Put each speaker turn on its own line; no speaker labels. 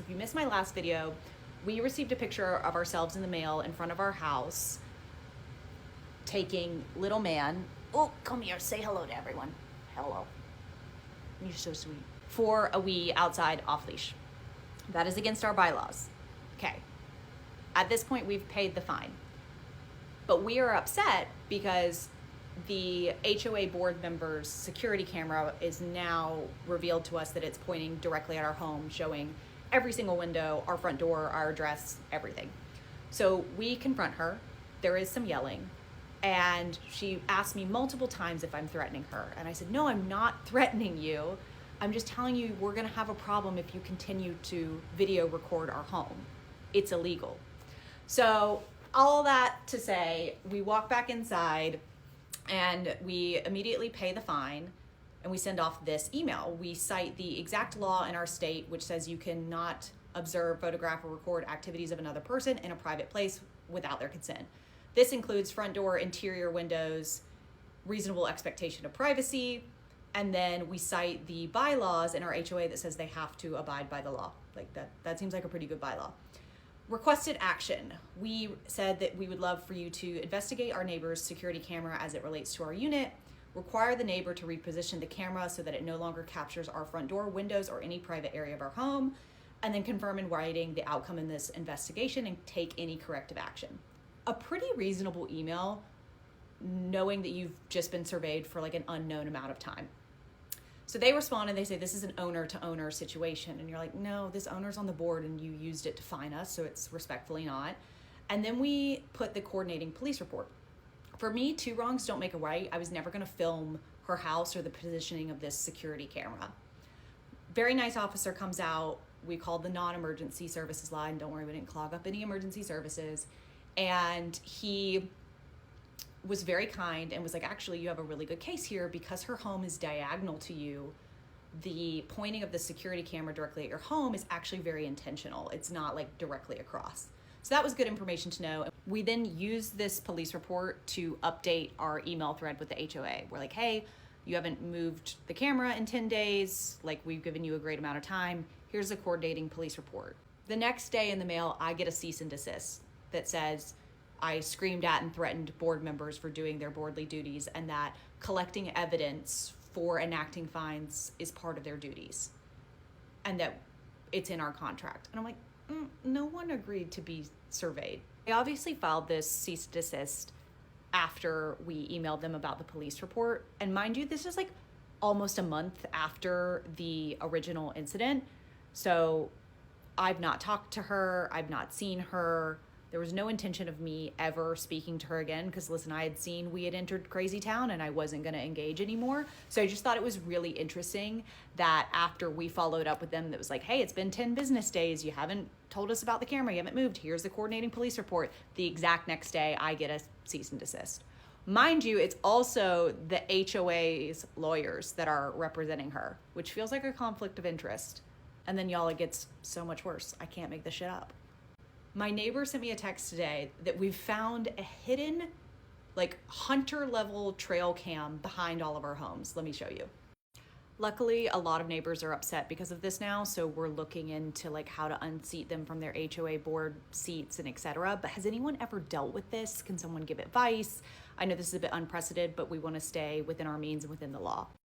if you missed my last video, we received a picture of ourselves in the mail in front of our house, taking little man, oh, come here, say hello to everyone. Hello. You're so sweet. For a wee outside off leash. That is against our bylaws. Okay. At this point, we've paid the fine. But we are upset because the HOA board member's security camera is now revealed to us that it's pointing directly at our home, showing every single window, our front door, our address, everything. So we confront her. There is some yelling. And she asked me multiple times if I'm threatening her. And I said, no, I'm not threatening you. I'm just telling you we're gonna have a problem if you continue to video record our home. It's illegal. So all that to say, we walk back inside and we immediately pay the fine and we send off this email. We cite the exact law in our state, which says you cannot observe, photograph, or record activities of another person in a private place without their consent. This includes front door, interior windows, reasonable expectation of privacy, and then we cite the bylaws in our HOA that says they have to abide by the law. Like that seems like a pretty good bylaw. Requested action. We said that we would love for you to investigate our neighbor's security camera as it relates to our unit, require the neighbor to reposition the camera so that it no longer captures our front door, windows, or any private area of our home, and then confirm in writing the outcome in this investigation and take any corrective action. A pretty reasonable email, knowing that you've just been surveyed for like an unknown amount of time. So they respond and they say, this is an owner to owner situation. And you're like, no, this owner's on the board and you used it to fine us, so it's respectfully not. And then we put the coordinating police report. For me, two wrongs don't make a right. I was never gonna film her house or the positioning of this security camera. Very nice officer comes out. We called the non-emergency services line. Don't worry, we didn't clog up any emergency services. And he was very kind and was like, actually, you have a really good case here because her home is diagonal to you. The pointing of the security camera directly at your home is actually very intentional. It's not like directly across. So that was good information to know. We then used this police report to update our email thread with the HOA. We're like, hey, you haven't moved the camera in 10 days. Like, we've given you a great amount of time. Here's a coordinating police report. The next day in the mail, I get a cease and desist that says, I screamed at and threatened board members for doing their boardly duties and that collecting evidence for enacting fines is part of their duties and that it's in our contract. And I'm like, no one agreed to be surveyed. I obviously filed this cease and desist after we emailed them about the police report. And mind you, this is like almost a month after the original incident. So I've not talked to her. I've not seen her. There was no intention of me ever speaking to her again because, listen, I had seen we had entered crazy town and I wasn't going to engage anymore. So I just thought it was really interesting that after we followed up with them, that was like, hey, it's been 10 business days. You haven't told us about the camera. You haven't moved. Here's the coordinating police report. The exact next day, I get a cease and desist. Mind you, it's also the HOA's lawyers that are representing her, which feels like a conflict of interest. And then y'all, it gets so much worse. I can't make this shit up. My neighbor sent me a text today that we've found a hidden, like, hunter level trail cam behind all of our homes. Let me show you. Luckily, a lot of neighbors are upset because of this now, so we're looking into like how to unseat them from their HOA board seats and etc. But has anyone ever dealt with this? Can someone give advice? I know this is a bit unprecedented, but we want to stay within our means and within the law.